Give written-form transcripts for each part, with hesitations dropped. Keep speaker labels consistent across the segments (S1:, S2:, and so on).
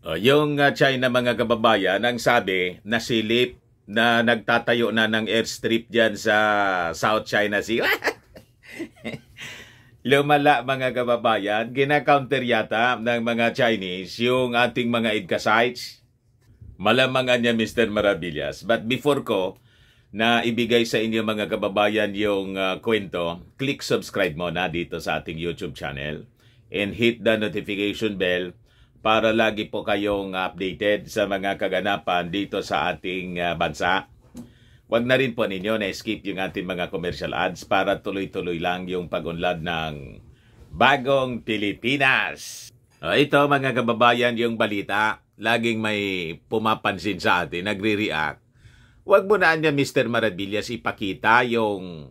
S1: Yung China mga kababayan, ang sabi, nasilip na nagtatayo na ng airstrip dyan sa South China Sea. Lumala mga kababayan, gina-counter yata ng mga Chinese yung ating mga IDCA sites. Malamangan niya Mr. Maravillas. But before ko na ibigay sa inyo mga kababayan yung kwento, click subscribe muna dito sa ating YouTube channel and hit the notification bell para lagi po kayong updated sa mga kaganapan dito sa ating bansa. Huwag na rin po ninyo na-skip yung ating mga commercial ads para tuloy-tuloy lang yung pag-unlad ng Bagong Pilipinas. Ito mga kababayan yung balita. Laging may pumapansin sa atin, nagre-react. Huwag mo na niya Mr. Maravillas ipakita yung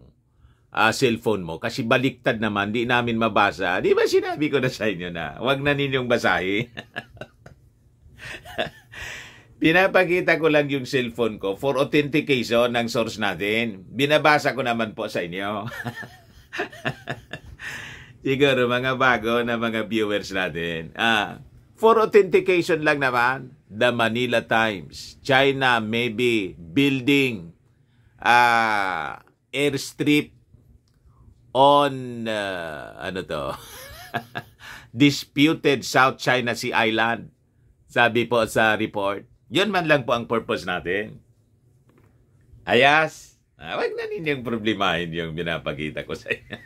S1: cellphone mo kasi baliktad naman, di namin mabasa. Di ba sinabi ko na sa inyo na huwag na ninyong basahin? Pinapakita ko lang yung cellphone ko for authentication ng source natin. Binabasa ko naman po sa inyo. Siguro mga bago na mga viewers natin. For authentication lang naman, the Manila Times, China may be building airstrip on disputed South China Sea Island. Sabi po sa report. Yun man lang po ang purpose natin. Ayas. Wag na ninyong problemahin yung binapakita ko sa inyo.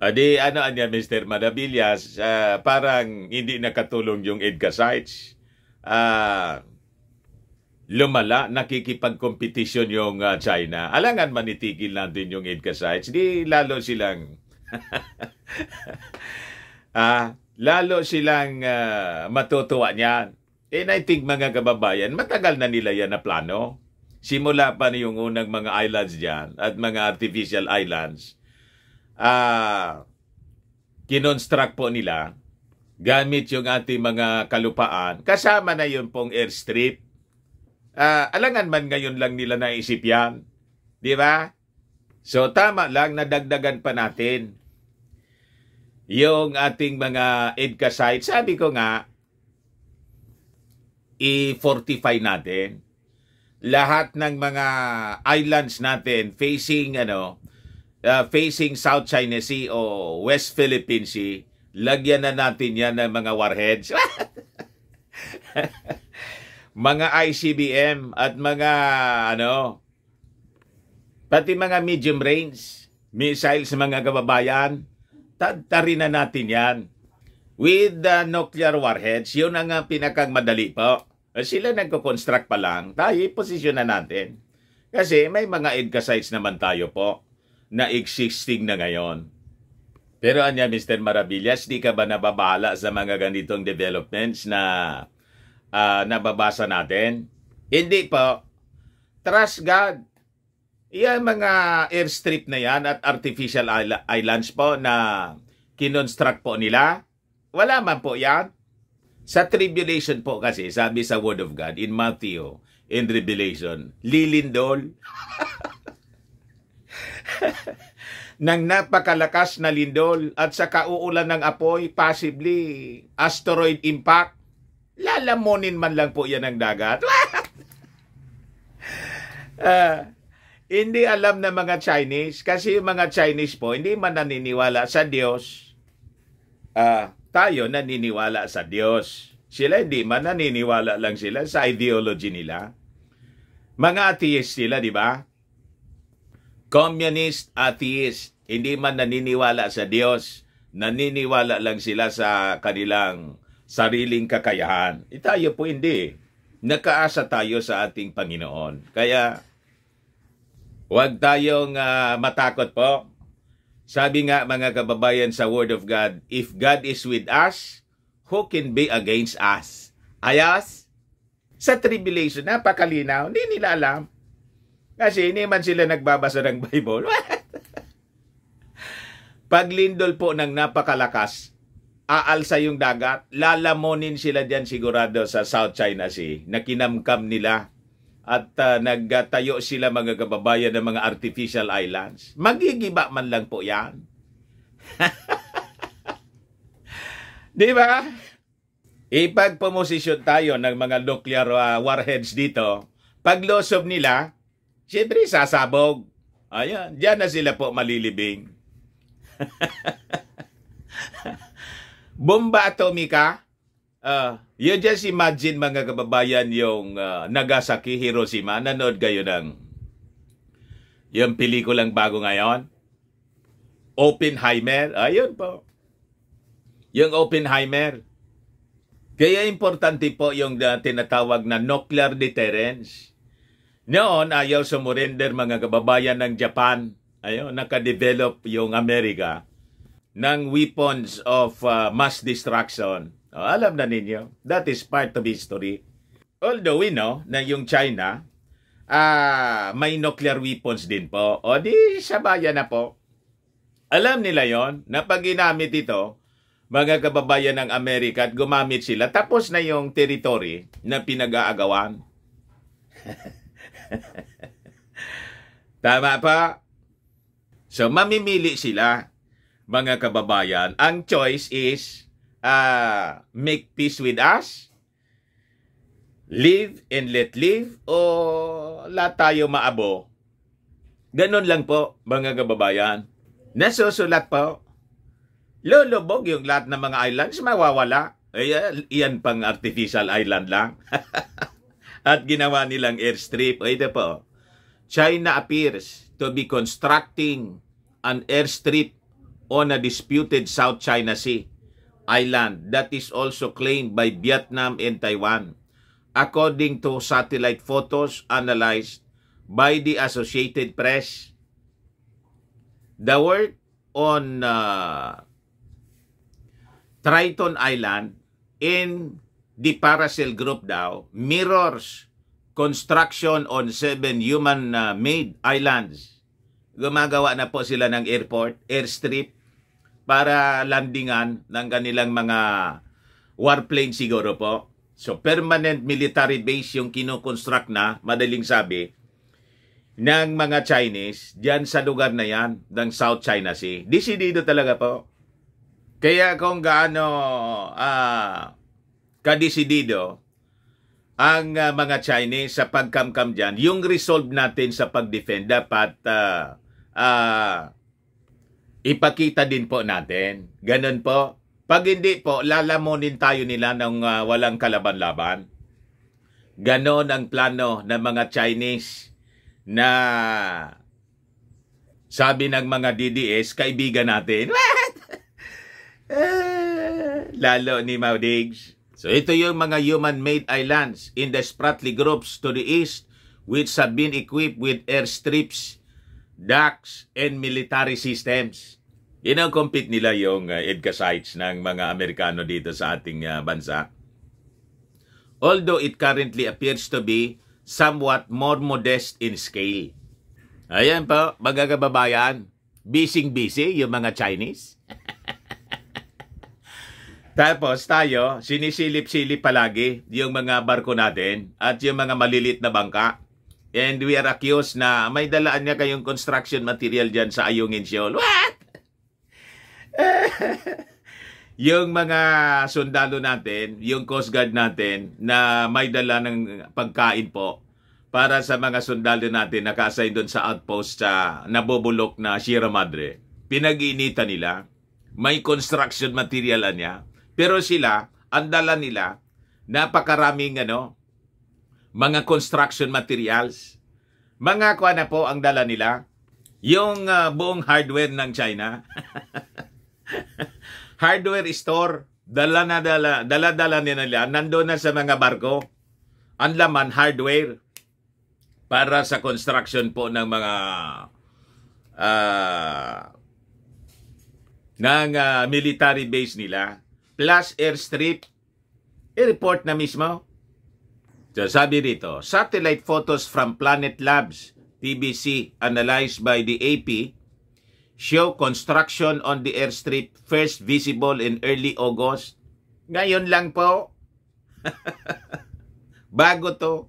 S1: Anya Mr. Maravillas, parang hindi nakatulong yung EDCA sites. Lumala, nakikipag-competition yung China. Alangan manitigil natin yung EDCA sites. Di lalo silang matutuwa niyan. And I think mga kababayan, matagal na nila yan na plano. Simula pa na yung unang mga islands dyan at mga artificial islands. Kinonstruct po nila gamit yung ating mga kalupaan. Kasama na yun pong airstrip. Alangan man ngayon lang nila naisip yan. Di ba? So tama lang, nadagdagan pa natin yung ating mga EDCA sites. Sabi ko nga, i-fortify natin. Lahat ng mga islands natin facing facing South China Sea o West Philippine Sea, lagyan na natin yan ng mga warheads. Mga ICBM at mga pati mga medium range missiles mga kababayan, tadtarin na natin yan. With the nuclear warheads, yun ang pinakang madali po. Sila nagko-construct pa lang, tayo posisyon na natin. Kasi may mga EDCA sites naman tayo po na existing na ngayon. Pero anya Mr. Maravillas, di ka ba nababala sa mga ganitong developments na nababasa natin? Hindi po. Trust God. Yan mga airstrip na yan at artificial islands po na kinonstruct po nila. Wala man po yan. Sa tribulation po kasi, sabi sa Word of God, in Matthew, in Revelation, lilindol. Nang napakalakas na lindol at sa kauulan ng apoy, possibly asteroid impact, lalamunin man lang po yan ang dagat. Hindi alam ng mga Chinese, kasi yung mga Chinese po, hindi man naniniwala sa Diyos. Tayo naniniwala sa Diyos. Sila hindi man naniniwala lang sila sa ideology nila. Mga atheist sila, di ba? Communist, atheist, hindi man naniniwala sa Diyos. Naniniwala lang sila sa kanilang sariling kakayahan. Tayo po hindi. Nakaasa tayo sa ating Panginoon. Kaya, huwag tayong matakot po. Sabi nga mga kababayan sa Word of God, if God is with us, who can be against us? Ayos? Sa tribulation, napakalinaw, hindi nila alam. Kasi hindi man sila nagbabasa ng Bible. Paglindol po ng napakalakas, aalsa yung dagat, lalamunin sila dyan sigurado sa South China Sea na kinamkam nila at nagtayo sila mga kababayan ng mga artificial islands. Magigiba man lang po yan. Di ba? Ipagpomosisyon tayo ng mga nuclear warheads dito, paglosob nila, siyempre sasabog. Ayan, diyan na sila po malilibing. Bomba atomika, you just imagine mga kababayan yung Nagasaki, Hiroshima. Nanood kayo ng yung pelikulang bago ngayon? Oppenheimer. Ayun po. Yung Oppenheimer. Kaya importante po yung tinatawag na nuclear deterrence. Noon, ayaw sumurrender mga kababayan ng Japan. Ayun, nakadevelop yung Amerika ng weapons of mass destruction. Alam na ninyo, that is part of history. Although we know na yung China, may nuclear weapons din po. O di, sabayan na po. Alam nila yon na pag ginamit ito, mga kababayan ng Amerika at gumamit sila, tapos na yung territory na pinag-aagawan. Tama pa? So, mamimili sila, mga kababayan. Ang choice is, make peace with us, live and let live, o la tayo maabo. Ganon lang po, mga kababayan. Nasusulat po, lulubog yung lahat ng mga islands, mawawala. Iyan pang artificial island lang. At ginawa nilang airstrip. Ito po, China appears to be constructing an airstrip on a disputed South China Sea island that is also claimed by Vietnam and Taiwan, according to satellite photos analyzed by the Associated Press. The work on Triton Island in the Paracel Group daw mirrors construction on 7 human-made islands. Gumagawa na po sila ng airstrip para landingan ng kanilang mga warplane siguro po. So permanent military base yung kinoconstruct na, madaling sabi, ng mga Chinese dyan sa lugar na yan ng South China Sea. Desidido talaga po. Kaya kung gaano kadesidido ang mga Chinese sa pagkamkam dyan, yung resolve natin sa pag-defend dapat ipakita din po natin. Ganun po. Pag hindi po, lalamunin tayo nila ng walang kalaban-laban. Ganon ang plano ng mga Chinese na sabi ng mga DDS, kaibigan natin. What? Lalo ni Mao Diggs. So ito yung mga human-made islands in the Spratly groups to the east which have been equipped with airstrips, docks, and military systems. Compete nila yung EDCA sites ng mga Amerikano dito sa ating bansa. Although it currently appears to be somewhat more modest in scale. Ayan po, mga kababayan, busy yung mga Chinese. Tapos tayo, sinisilip-silip palagi yung mga barko natin at yung mga malilit na bangka. And we are accused na may dalaan niya kayong construction material dyan sa Ayungin Shoal. What? Yung mga sundalo natin, yung Coast Guard natin na may dala ng pagkain po para sa mga sundalo natin na naka-assign doon sa outpost sa nabubulok na Sierra Madre. Pinag-iinitan nila, may construction material niya, pero sila, ang dala nila, napakaraming mga construction materials. Mga kuha na po ang dala nila, yung buong hardware ng China. Hardware store, dala nila, nandoon na sa mga barko. Ang laman, hardware, para sa construction po ng mga military base nila. Plus airstrip, i-report na mismo. So, sabi dito, satellite photos from Planet Labs, TBC, analyzed by the AP, show construction on the airstrip first visible in early August. Ngayon lang po. Bago to.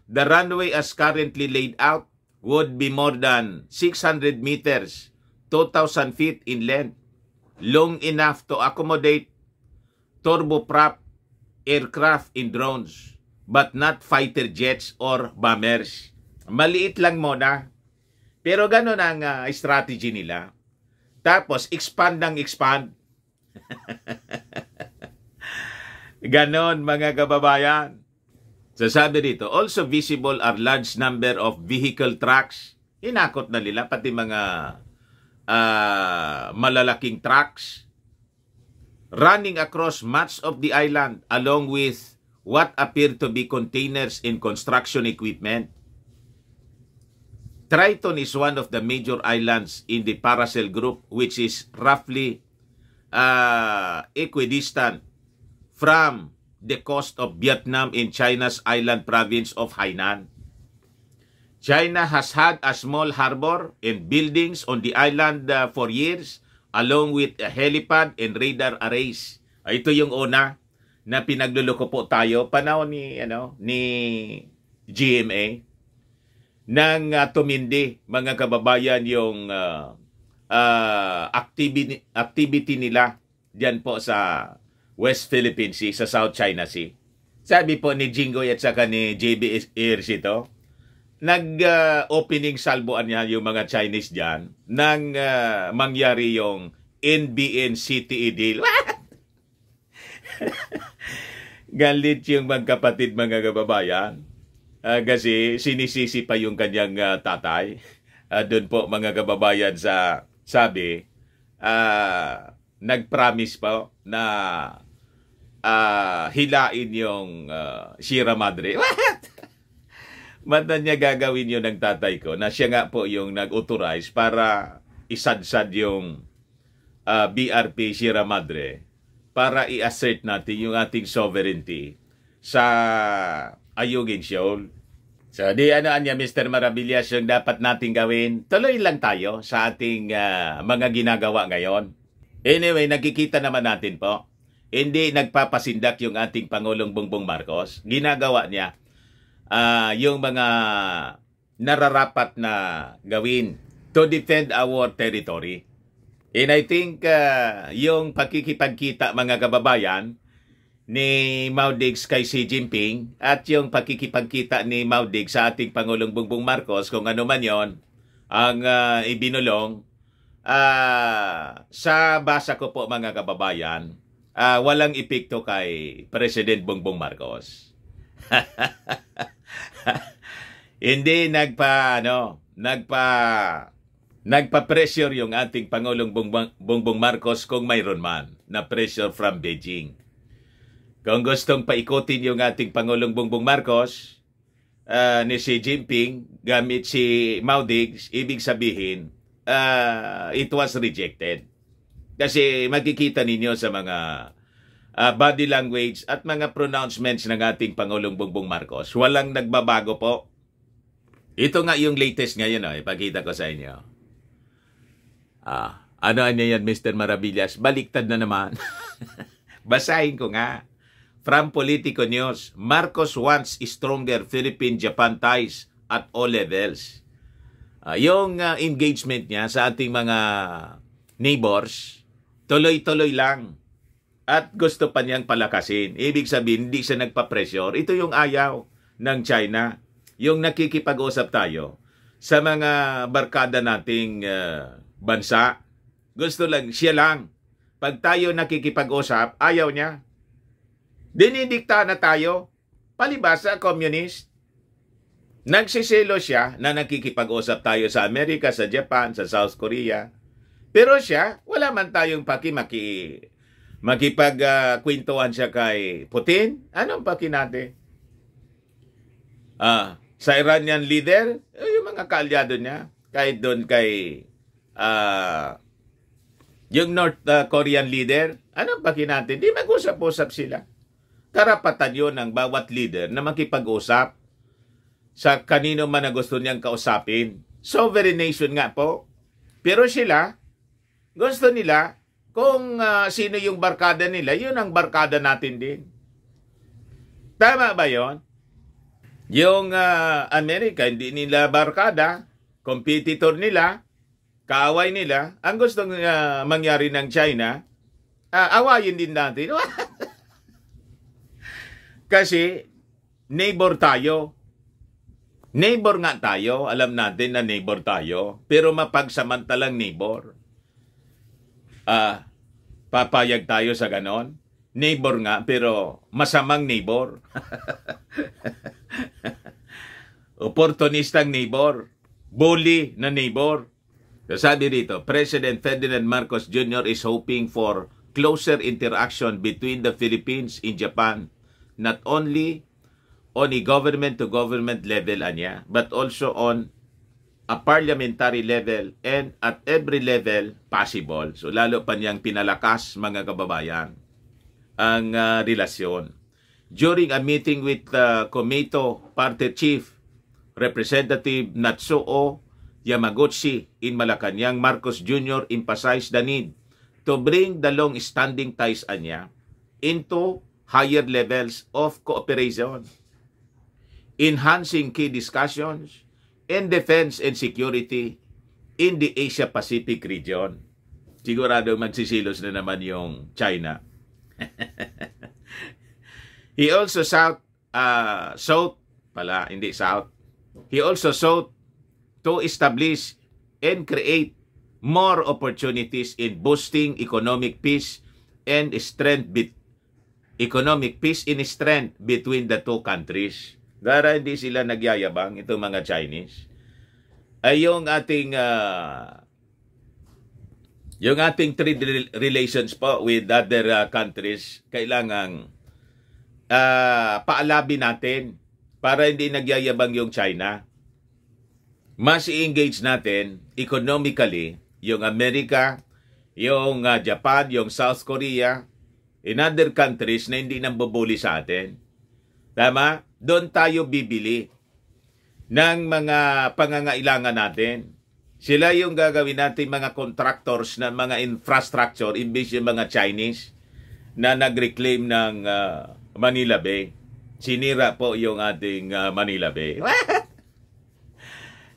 S1: The runway as currently laid out would be more than 600 meters, 2,000 feet in length, long enough to accommodate turboprop aircraft and drones, but not fighter jets or bombers. Maliit lang muna. Pero ganun ang strategy nila. Tapos, expand ng expand. Ganon, mga kababayan. So sabi dito, also visible are large number of vehicle trucks. Hinakot na nila, pati mga malalaking trucks running across much of the island along with what appear to be containers and construction equipment. Triton is one of the major islands in the Paracel group, which is roughly equidistant from the coast of Vietnam in China's island province of Hainan. China has had a small harbor and buildings on the island for years, along with a helipad and radar arrays. Ito yung una na pinagluloko po tayo panahon ni GMA nang tumindi, mga kababayan, yung activity nila diyan po sa West Philippine Sea, sa South China Sea. Sabi po ni Jinggoy at saka ni JB Ayers ito, nag-opening salvoan niya yung mga Chinese diyan nang mangyari yung NBN-CTE deal. Galit yung magkapatid, mga kababayan. Kasi sinisisi pa yung kanyang tatay. Doon po, mga kababayan, sa sabi, nag-promise po na hilain yung Sierra Madre. What? Mata niya gagawin yun ng tatay ko, na siya nga po yung nag-authorize para isadsad yung BRP Sierra Madre para i-assert natin yung ating sovereignty sa Ayungin Shoal. So, niya, Mr. Maravillas, yung dapat nating gawin, tuloy lang tayo sa ating mga ginagawa ngayon. Anyway, nakikita naman natin po, hindi nagpapasindak yung ating Pangulong Bongbong Marcos. Ginagawa niya yung mga nararapat na gawin to defend our territory. And I think yung pakikipagkita, mga kababayan, ni Mao Diggs kay Xi Jinping at yung pakikipagkita ni Mao Diggs sa ating Pangulong Bongbong Marcos, kung ano man yon ang ibinulong, sa basa ko po, mga kababayan, walang epekto kay President Bongbong Marcos. Hindi nagpa-pressure yung ating Pangulong Bongbong Marcos kung mayroon man na pressure from Beijing. Kung gustong paikutin yung ating Pangulong Bongbong Marcos ni Xi Jinping gamit si Mao Diggs, ibig sabihin it was rejected. Kasi makikita ninyo sa mga body language at mga pronouncements ng ating Pangulong Bongbong Marcos, walang nagbabago po. Ito nga yung latest ngayon, ipakita ko sa inyo. Ano yan, Mr. Maravillas? Baliktad na naman. Basahin ko nga. From Politico News, Marcos wants stronger Philippine-Japan ties at all levels. Yung engagement niya sa ating mga neighbors, tuloy-tuloy lang. At gusto pa niyang palakasin. Ibig sabihin, hindi siya nagpa-pressure. Ito yung ayaw ng China. Yung nakikipag-usap tayo sa mga barkada nating bansa. Gusto lang, siya lang. Pag tayo nakikipag-usap, ayaw niya. Dinidikta na tayo. Palibasa, communist. Nagsiselo siya na nakikipag-usap tayo sa Amerika, sa Japan, sa South Korea. Pero siya, wala man tayong makipagkwentuhan siya kay Putin. Anong paki natin? Sa Iranian leader, yung mga kaalyado niya, kahit doon kay yung North Korean leader, anong paki natin? Di mag-usap-usap sila. Karapatan yun ng bawat leader na makipag-usap sa kanino man na gusto niyang kausapin. Sovereign nation nga po. Pero sila, gusto nila, kung sino yung barkada nila, yun ang barkada natin din. Tama ba yon? Yung Amerika, hindi nila barkada, competitor nila, kaaway nila. Ang gustong mangyari ng China, awayin din natin. Kasi neighbor tayo. Neighbor nga tayo. Alam natin na neighbor tayo. Pero mapagsamantalang neighbor. Papayag tayo sa ganon. Neighbor nga, pero masamang neighbor. Opportunistang neighbor. Bully na neighbor. So sabi dito, President Ferdinand Marcos Jr. is hoping for closer interaction between the Philippines and Japan, not only on a government-to-government level, but also on a parliamentary level and at every level possible. So lalo pa niyang pinalakas, mga kababayan, ang relasyon. During a meeting with Komeito Party Chief Representative Natsuo Yamaguchi in Malacanang, Marcos Jr. emphasized the need to bring the long-standing ties into higher levels of cooperation, enhancing key discussions in defense and security in the Asia-Pacific region. Sigurado magsisilos na naman yung China. He also sought to establish and create more opportunities in boosting economic peace and strength between the two countries. Dara hindi sila nagyayabang, itong mga Chinese. Ay yung ating trade relations po with other countries, kailangang paalabi natin para hindi nagyayabang yung China. Mas i-engage natin economically yung Amerika, yung Japan, yung South Korea, in other countries na hindi nang bubuli sa atin. Tama? Doon tayo bibili ng mga pangangailangan natin. Sila yung gagawin natin mga contractors ng mga infrastructure imbis yung mga Chinese na nag-reclaim ng Manila Bay. Sinira po yung ating Manila Bay.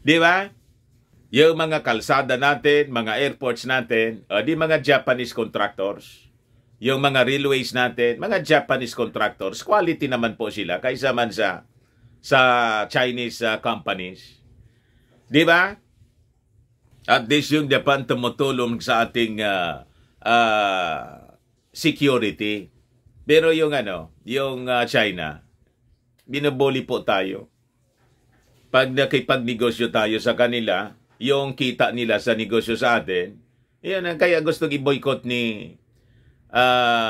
S1: Di ba? Yung mga kalsada natin, mga airports natin, di mga Japanese contractors. Yung mga railways natin, mga Japanese contractors, quality naman po sila kaysa man sa Chinese companies. Di ba? At least yung Japan tumutulong sa ating security. Pero yung China, binubuli po tayo. Pag nakipagnegosyo tayo sa kanila, yung kita nila sa negosyo sa atin, yan ang kaya gustong i-boycott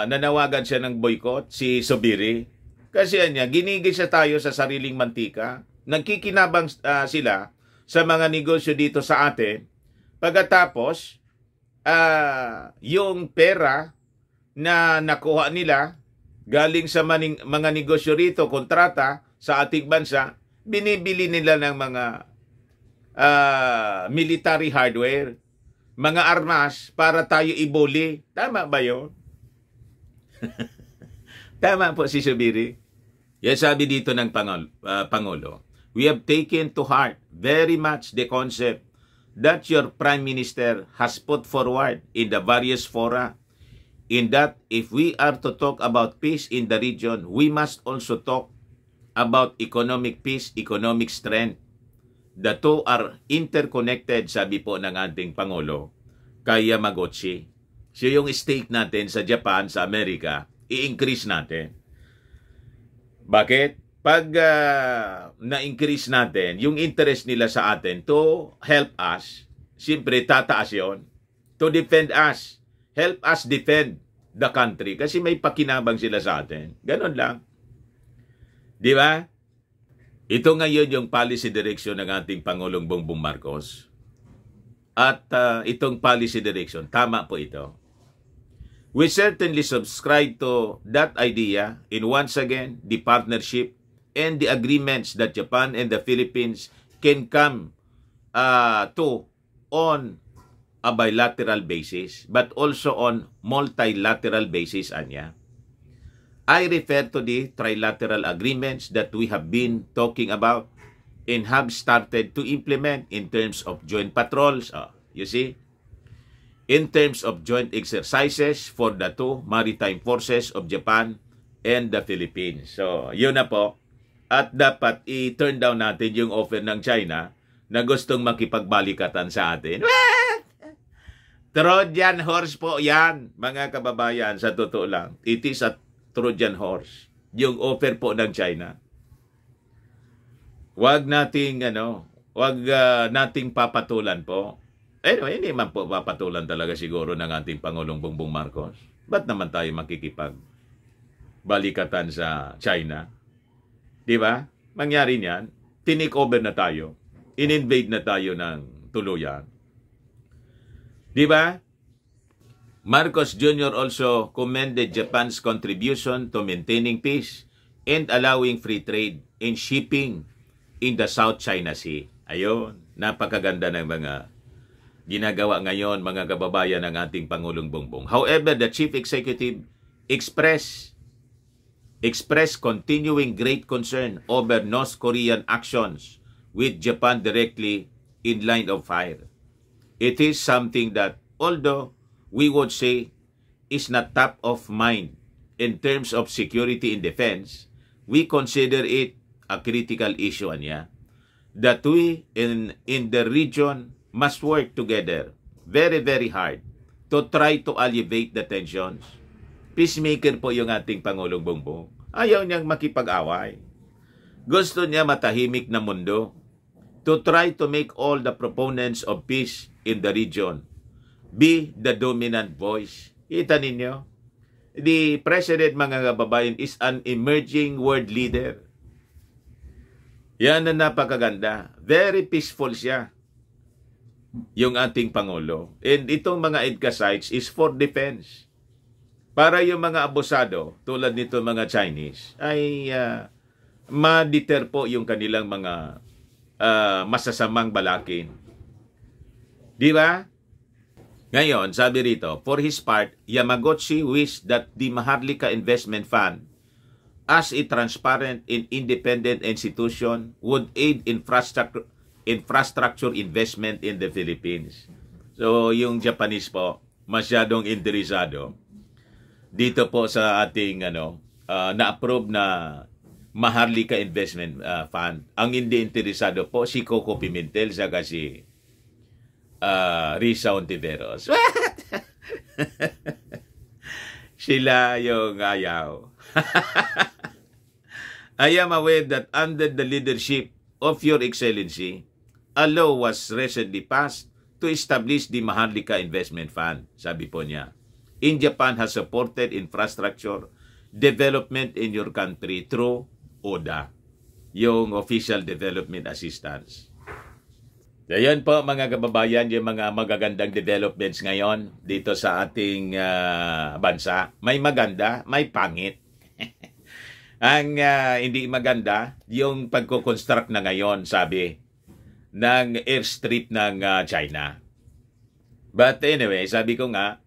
S1: nanawagan siya ng boycott, si Zubiri. Kasi ginigisa tayo sa sariling mantika. Nagkikinabang sila sa mga negosyo dito sa atin. Pagkatapos, yung pera na nakuha nila galing sa mga negosyo rito, kontrata sa ating bansa, binibili nila ng mga military hardware, mga armas para tayo ibuli. Tama ba yun? Tama po si Zubiri. Yan sabi dito ng Pangulo, we have taken to heart very much the concept that your Prime Minister has put forward in the various fora, in that if we are to talk about peace in the region, we must also talk about economic peace, economic strength. The two are interconnected, sabi po ng ating Pangulo kay Yamaguchi. So yung stake natin sa Japan, sa Amerika, i-increase natin. Bakit? Pag na-increase natin, yung interest nila sa atin to help us, siyempre tataas yun. To defend us. Help us defend the country. Kasi may pakinabang sila sa atin. Ganon lang. Di ba? Ito ngayon yung policy direction ng ating Pangulong Bongbong Marcos. At itong policy direction, tama po ito. We certainly subscribe to that idea in once again the partnership and the agreements that Japan and the Philippines can come to on a bilateral basis but also on multilateral basis, Anya. I refer to the trilateral agreements that we have been talking about and have started to implement in terms of joint patrols. You see? In terms of joint exercises for the two maritime forces of Japan and the Philippines. So, yun na po. At dapat i-turn down natin yung offer ng China na gustong makipagbalikatan sa atin. Trojan horse po yan, mga kababayan, sa totoo lang. It is a Trojan horse. Yung offer po ng China. Huwag nating nating papatulan po. Anyway, hindi man po papatulan talaga siguro ng ating Pangulong Bongbong Marcos. Ba't naman tayo makikipagbalikatan sa China? Di ba? Mangyari niyan, tinake over na tayo. In-invade na tayo ng tuluyan. Di ba? Marcos Jr. also commended Japan's contribution to maintaining peace and allowing free trade in shipping in the South China Sea. Ayun, napakaganda ng mga ginagawa ngayon, mga kababayan ng ating Pangulong Bongbong. However, the chief executive expressed continuing great concern over North Korean actions with Japan directly in line of fire. It is something that, although we would say is not top of mind in terms of security and defense, we consider it a critical issue niya. That we in the region must work together very, very hard to try to alleviate the tensions. Peacemaker po yung ating Pangulong Bongbong. Ayaw niyang makipag-away. Gusto niya matahimik na mundo to try to make all the proponents of peace in the region be the dominant voice. Kita ninyo? The President, mga kababayan, is an emerging world leader. Yan na napakaganda. Very peaceful siya. Yung ating Pangulo. And itong mga EDCA sites is for defense. Para yung mga abusado, tulad nito mga Chinese, ay ma-deter po yung kanilang mga masasamang balakin. Di ba? Ngayon, sabi rito, for his part, Yamaguchi wished that the Maharlika Investment Fund, as a transparent and independent institution, would aid infrastructure investment in the Philippines. So, yung Japanese po, masyadong interesado dito po sa ating na-approve na Maharlika Investment Fund. Ang hindi interesado po si Coco Pimentel saka si Risa Ontiveros. Sila yung ayaw. I am aware that under the leadership of Your Excellency, a law was recently passed to establish the Maharlika Investment Fund, sabi po niya. In Japan has supported infrastructure development in your country through ODA, yung Official Development Assistance. Ayan po mga kababayan, yung mga magagandang developments ngayon dito sa ating bansa. May maganda, may pangit. Ang hindi maganda, yung pagko-construct na ngayon, sabi, ng airstrip ng China. But anyway, sabi ko nga,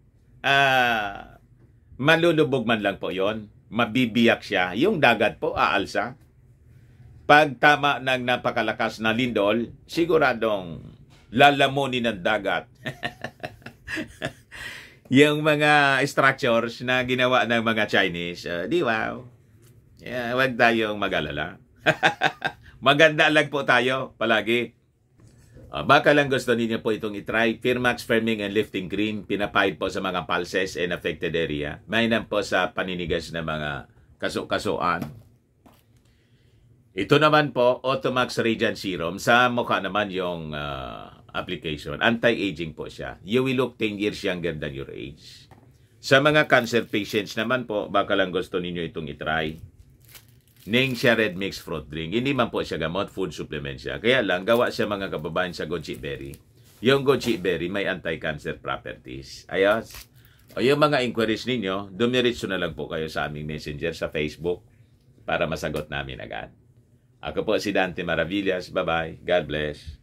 S1: malulubog man lang po yon, mabibiyak siya. Yung dagat po, aalsa. Pag tama ng napakalakas na lindol, siguradong lalamunin ng dagat. Yung mga structures na ginawa ng mga Chinese, di wow. Yeah, huwag tayong mag-alala. Maganda lang po tayo palagi. Baka lang gusto ninyo po itong itry. Firmax Firming and Lifting Cream, pinapahid po sa mga pulses and affected area. Mainam po sa paninigas na mga kaso-kasuan. Ito naman po, Automax Radiant Serum. Sa mukha naman yung application. Anti-aging po siya. You will look 10 years younger than your age. Sa mga cancer patients naman po, baka lang gusto ninyo itong itry. Ningxia Red Mix Fruit Drink. Hindi man po siya gamot, food supplement siya. Kaya lang, gawa siya mga kababayan sa goji berry. Yung goji berry may anti-cancer properties. Ayos. O yung mga inquiries ninyo, dumiritso na lang po kayo sa aming messenger sa Facebook para masagot namin agad. Ako po si Dante Maravillas. Bye-bye. God bless.